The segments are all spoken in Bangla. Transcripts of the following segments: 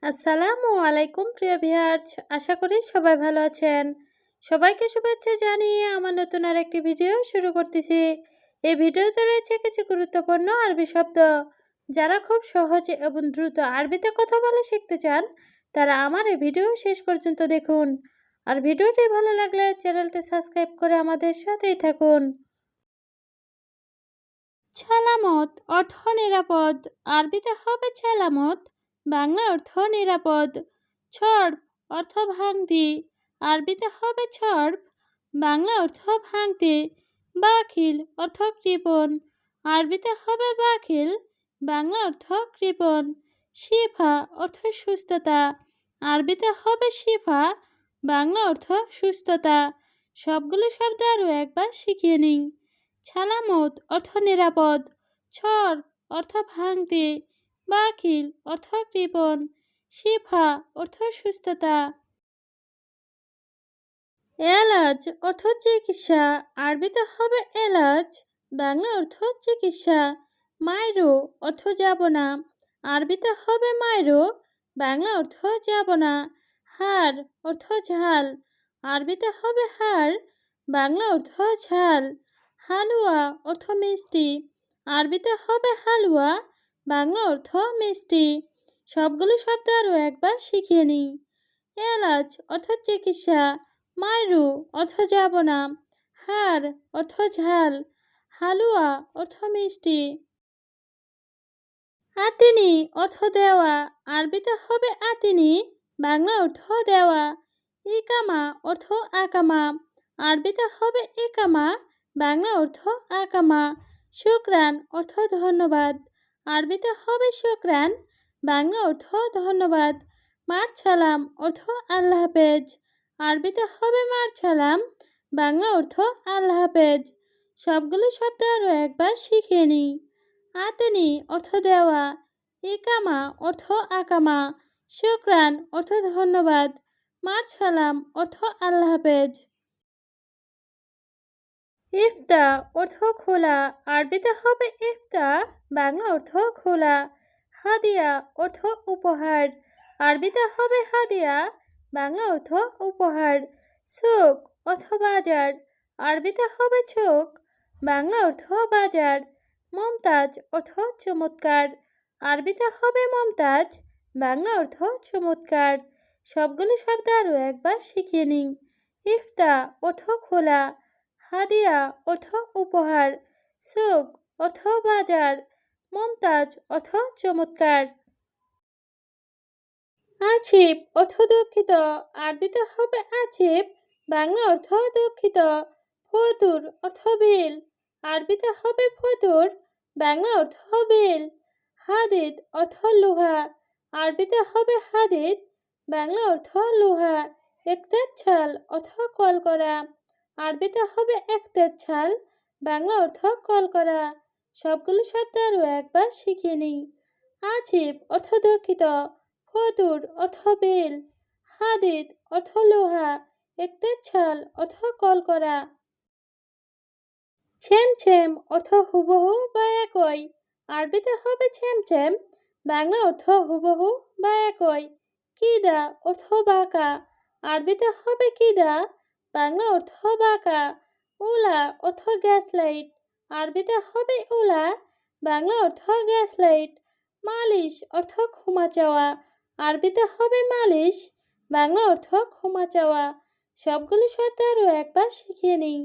আসসালামু আলাইকুম প্রিয় ভিউয়ার্স, আশা করি সবাই ভালো আছেন। সবাইকে শুভেচ্ছা জানিয়ে আমার নতুন আরেকটি ভিডিও শুরু করতেছি। এই ভিডিওতে রয়েছে কিছু গুরুত্বপূর্ণ আরবি শব্দ। যারা খুব সহজে এবং দ্রুত আরবিতে কথা বলে শিখতে চান, তারা আমার এই ভিডিও শেষ পর্যন্ত দেখুন। আর ভিডিওটি ভালো লাগলে চ্যানেলটি সাবস্ক্রাইব করে আমাদের সাথেই থাকুন। সালামত অর্থ নিরাপদ। আরবিতে হবে সালামত, বাংলা অর্থ নিরাপদ। ছড় অর্থ ভাঙতি। আরবিতে হবে ছড়, বাংলা অর্থ ভাঙতি। বাখিল অর্থ কৃপণ। আরবিতে হবে বাখিল, বাংলা অর্থ কৃপণ। শিফা অর্থ সুস্থতা। আরবিতে হবে শিফা, বাংলা অর্থ সুস্থতা। সবগুলো শব্দ আরও একবার শিখিয়ে নিই। সালামত অর্থ নিরাপদ, ছড় অর্থ ভাঙতি, বাখিল অর্থ কৃপণ, শিফা অর্থ সুস্থতা। এলাজ অর্থ চিকিৎসা। আরবিতে হবে এলাজ, বাংলা অর্থ চিকিৎসা। মাইরো অর্থ যাব না। আরবিতে হবে মাইরো, বাংলা অর্থ যাব না। হার অর্থ ঝাল। আরবিতে হবে হার, বাংলা অর্থ ঝাল। হালুয়া অর্থ মিষ্টি। আরবিতে হবে হালুয়া, বাংলা অর্থ মিষ্টি। সবগুলো শব্দ আরও একবার শিখিয়ে নিই। এলাচ অর্থ চিকিৎসা, মাইরু অর্থ যাব না, হার অর্থ ঝাল, হালুয়া অর্থ মিষ্টি। আতিনি অর্থ দেওয়া। আরবিতে হবে আতিনি, বাংলা অর্থ দেওয়া। ইকামা অর্থ আকামা। আরবিতে হবে ইকামা, বাংলা অর্থ আকামা। শুকরান অর্থ ধন্যবাদ। আরবিতে হবে শুকরান, বাংলা অর্থ ধন্যবাদ। মার ছালাম অর্থ আল্লাহ হাফেজ। আরবিতে হবে মার ছালাম, বাংলা অর্থ আল্লাহ হাফেজ। সবগুলো শব্দ আরও একবার শিখিয়ে নিই। আতেনি অর্থ দেওয়া, ইকামা অর্থ আকামা, শুকরান অর্থ ধন্যবাদ, মার সালাম অর্থ আল্লাহ হাফেজ। ইফতা অর্থ খোলা। আরবিতে হবে ইফতা, বাংলা অর্থ খোলা। হাদিয়া অর্থ উপহার। আরবিতে হবে হাদিয়া, বাংলা অর্থ উপহার। সুক অর্থ বাজার। আরবিতে হবে চোখ, বাংলা অর্থ বাজার। মমতাজ অর্থ চমৎকার। আরবিতে হবে মমতাজ, বাংলা অর্থ চমৎকার। সবগুলো শব্দ আরও একবার শিখিয়ে নিই। ইফতা অর্থ খোলা, হাদিয়া অর্থ উপহার, সুক অর্থ বাজার, মমতাজ অর্থ চমৎকার। আছিফ অর্থ দুঃখিত। আরবিতে হবে আছিফ, বাংলা অর্থ দুঃখিত। ফতুর অর্থ বিল। আরবিতে হবে ফতুর, বাংলা অর্থ বিল। হাদিদ অর্থ লোহা। আরবিতে হবে হাদিদ, বাংলা অর্থ লোহা। একতেছাল অর্থ কল করা। আরবিতে হবে একতেছাল, বাংলা অর্থ কল করা। সবগুলো শব্দ আরও একবার শিখিয়ে নিই। আছিফ অর্থ দুঃখিত, ফতুর অর্থ বিল, হাদিদ অর্থ লোহা, একতেছাল অর্থ কল করা। ছেমছেম অর্থ হুবহু বা একই। আরবিতে হবে ছেমছেম, বাংলা অর্থ হুবহু বা একই। কিদা অর্থ বাঁকা। আরবিতে হবে কিদা, বাংলা অর্থ বাঁকা। উলা অর্থ গ্যাস লাইট। আরবিতে হবে উলা, বাংলা অর্থ গ্যাস লাইট। মালিশ অর্থ ক্ষমা চাওয়া। আরবিতে হবে মালিশ, বাংলা অর্থ ক্ষমা চাওয়া। সবগুলো শব্দ আরও একবার শিখিয়ে নিই।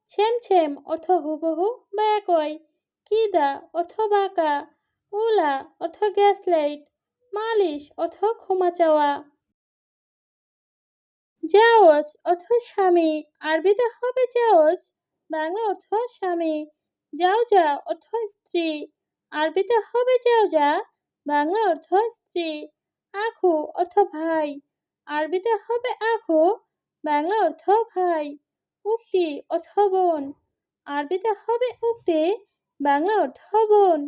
ছেমছেম অর্থ হুবহু বা একই। কিদা অর্থ বাঁকা। উলা অর্থ গ্যাস লাইট। মালিশ অর্থ ক্ষমা চাওয়া। জাওজ অর্থ স্বামী। আরবিতে হবে জাওজ, বাংলা অর্থ স্বামী। জাওজা অর্থ স্ত্রী। আরবিতে হবে জাওজা, বাংলা অর্থ স্ত্রী। আখু অর্থ ভাই। আরবিতে হবে আখু, বাংলা অর্থ ভাই। উক্তি অর্থ বোন। আরবিতে হবে উক্তি, বাংলা অর্থ বোন।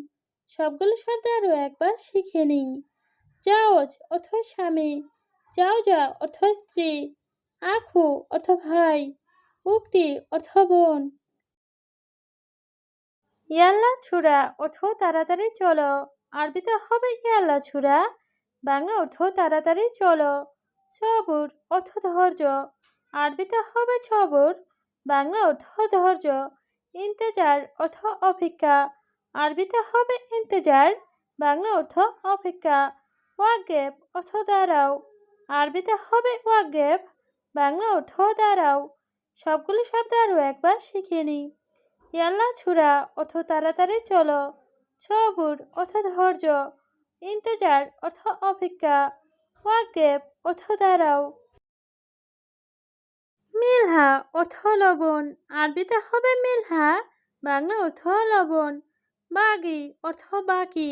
সবগুলো শব্দ আরও একবার শিখে নিই। জাওজ অর্থ স্বামী, জাওজা অর্থ স্ত্রী, আখু অর্থ ভাই, উক্তি অর্থ বোন। ইয়াল্লা ছুরা অর্থ তাড়াতাড়ি চলো। আরবিতে হবে ইয়াল্লা ছুরা, বাংলা অর্থ তাড়াতাড়ি চলো। সবুর অর্থ ধৈর্য, আরবিতে হবে সবুর, বাংলা অর্থ ধৈর্য। ইন্তেজার অর্থ অপেক্ষা, আরবিতে হবে ইন্তেজার, বাংলা অর্থ অপেক্ষা। ওয়াকফ অর্থ দাঁড়াও, আরবিতে হবে ওয়াকফ, বাংলা অর্থ দাঁড়াও। সবগুলো শব্দ আরও একবার শিখে নিই। ইয়াল্লা ছুরা অর্থ তাড়াতাড়ি চলো। সবুর অর্থ ধৈর্য, ইন্তেজার অর্থ অপেক্ষা, ওয়াকফ অর্থ দাঁড়াও। মিলহা অর্থ লবণ, আরবিতে হবে মিলহা, বাংলা অর্থ লবণ। বাগি অর্থ বাকি,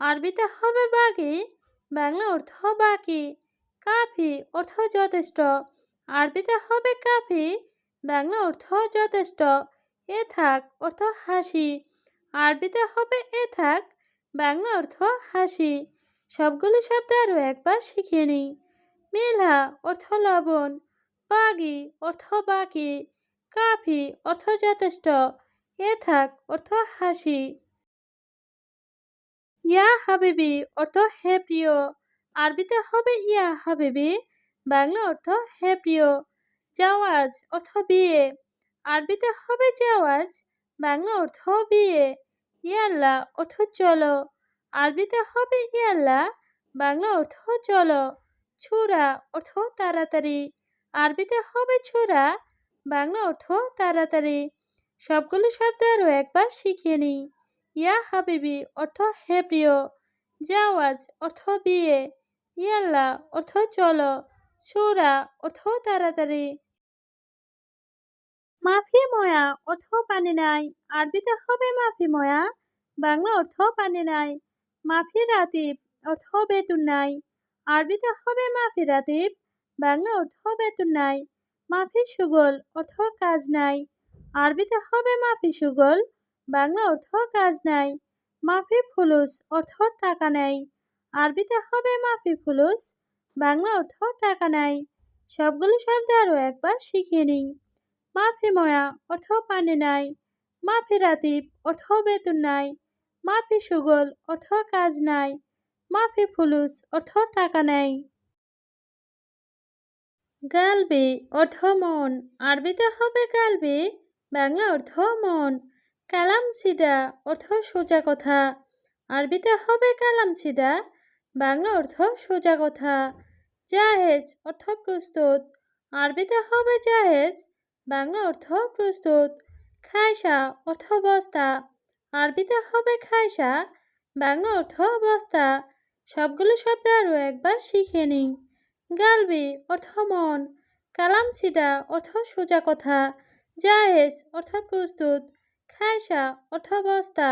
আরবিতে হবে বাগি, বাংলা অর্থ বাকি। কাফি অর্থ যথেষ্ট, আরবিতে হবে কাফি, বাংলা অর্থ যথেষ্ট। এ থাক অর্থ হাসি, আরবিতে হবে এ থাক, বাংলা অর্থ হাসি। সবগুলো শব্দ আরও একবার শিখে নিই। মিলহা অর্থ লবণ, বাগি অর্থ বাকি, কাফি অর্থ যথেষ্ট, এ থাক অর্থ হাসি। ইয়া হাবিবি অর্থ হে প্রিয়, আরবিতে হবে ইয়া হাবিবি, বাংলা অর্থ হে প্রিয়। জাওয়াজ অর্থ বিয়ে, আরবিতে হবে জাওয়াজ, বাংলা অর্থ বিয়ে। ইয়াল্লা অর্থ চলো, আরবিতে হবে ইয়াল্লা, বাংলা অর্থ চলো। ছুরা অর্থ তাড়াতাড়ি, আরবিতে হবে ছোরা, বাংলা অর্থ তাড়াতাড়ি। সবগুলো শব্দ আরও একবার শিখে নিই। ইয়া হাবিবি অর্থ হে প্রিয়, জাওয়াজ অর্থ বিয়ে, ইয়াল্লা অর্থ চলো, ছোরা অর্থ তাড়াতাড়ি। মাফি ময়া অর্থ পানি নাই, আরবিতে হবে মাফি ময়া, বাংলা অর্থ পানি নাই। মাফি রাতিব অর্থ বেতন নাই, আরবিতে হবে মাফি রাতিব, বাংলা অর্থ বেতন নাই। মাফি সুগল অর্থ কাজ নাই, আরবিতে হবে মাফি সুগল, বাংলা অর্থ কাজ নাই। মাফি ফুলুস অর্থ টাকা নেই, আরবিতে হবে মাফি ফুলুস, বাংলা অর্থ টাকা নাই। সবগুলো শব্দ আরও একবার শিখে নিই। মাফি ময়া অর্থ পানি নাই, মাফি রাতিব অর্থ বেতন নাই, মাফি সুগল অর্থ কাজ নাই, মাফি ফুলুস অর্থ টাকা নেই। গালবি অর্থ মন, আরবিতে হবে গালবি, বাংলা অর্থ মন। কালাম সিদা অর্থ সোজা কথা, আরবিতে হবে কালাম সিদা, বাংলা অর্থ সোজা কথা। জাহেজ অর্থ প্রস্তুত, আরবিতে হবে জাহেজ, বাংলা অর্থ প্রস্তুত। খায়সা অর্থ বস্তা, আরবিতে হবে খায়সা, বাংলা অর্থ বস্তা। সবগুলো শব্দ আরও একবার শিখে নিই। গালবি অর্থ মন, কালাম সিদা অর্থ সোজা কথা, জাহেজ অর্থ প্রস্তুত, খায়সা অর্থ বস্তা।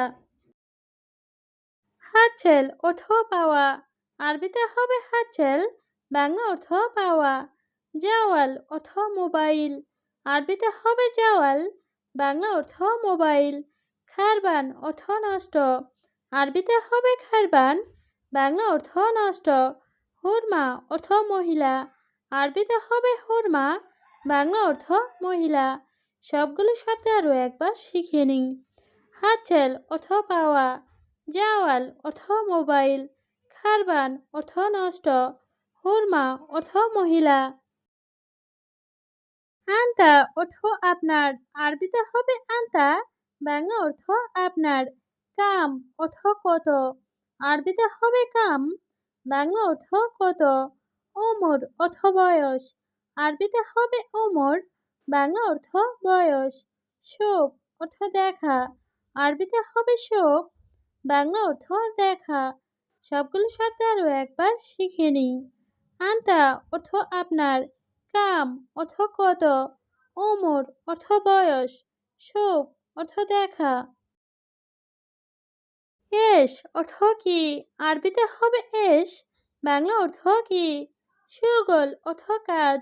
হাতছেল অর্থ পাওয়া, আরবিতে হবে হাতছেল, বাংলা অর্থ পাওয়া। জাওয়াল অর্থ মোবাইল, আরবিতে হবে জাওয়াল, বাংলা অর্থ মোবাইল। খারবান অর্থ নষ্ট, আরবিতে হবে খারবান, বাংলা অর্থ নষ্ট। হুরমা অর্থ মহিলা, আরবিতে হবে হুরমা, বাংলা অর্থ মহিলা। সবগুলো শব্দ আরও একবার শিখে নিই। হাতছেল অর্থ পাওয়া, জাওয়াল অর্থ মোবাইল, খারবান অর্থ নষ্ট, হুরমা অর্থ মহিলা। আন্তা অর্থ আপনার, আরবিতে হবে আন্তা, বাংলা অর্থ আপনার। কাম অর্থ কত, আরবিতে হবে কাম, বাংলা অর্থ কত। ওমর অর্থ বয়স, আরবিতে হবে ওমর, বাংলা অর্থ বয়স। শোক অর্থ দেখা, আরবিতে হবে শোক, বাংলা অর্থ দেখা। সবগুলো শব্দ আরও একবার শিখে নিই। আন্তা অর্থ আপনার, কাম অর্থ কত, ওমর অর্থ বয়স, শোক অর্থ দেখা। এশ অর্থ কি, আরবিতে হবে এশ, বাংলা অর্থ কি। সুগল অর্থ কাজ,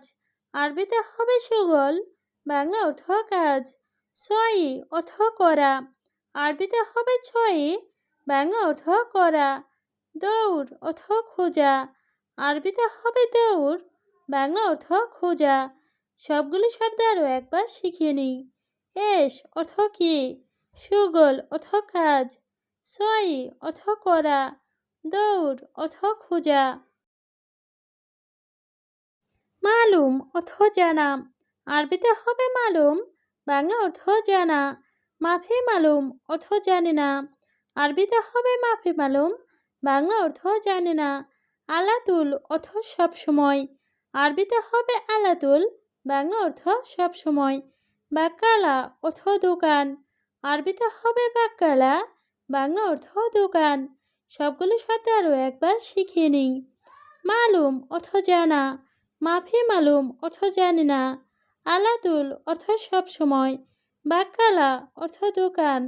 আরবিতে হবে সুগল, বাংলা অর্থ কাজ। ছয়ই অর্থ করা, আরবিতে হবে ছয়ই, বাংলা অর্থ করা। দৌড় অর্থ খোঁজা, আরবিতে হবে দৌড়, বাংলা অর্থ খোঁজা। সবগুলো শব্দ আরও একবার শিখিয়ে নিই। এশ অর্থ কি, সুগল অর্থ কাজ, ছয়ই অর্থ করা, দৌড় অর্থ খোঁজা। মালুম অর্থ জানা, আরবিতে হবে মালুম, বাংলা অর্থ জানা। মাফি মালুম অর্থ জানি না, আরবিতে হবে মাফি মালুম, বাংলা অর্থ জানি না। আলাতুল অর্থ সব সময়, আরবিতে হবে আলাতুল, বাংলা অর্থ সব সময়। বাক্কালা অর্থ দোকান, আরবিতে হবে বাক্কালা, বাংলা অর্থ দোকান। সবগুলো শব্দ আরও একবার শিখিয়ে নিই। মালুম অর্থ জানা, মাফি মালুম অর্থ জানি না, আলাতুল অর্থ সব সময়, বাক্কালা অর্থ দোকান।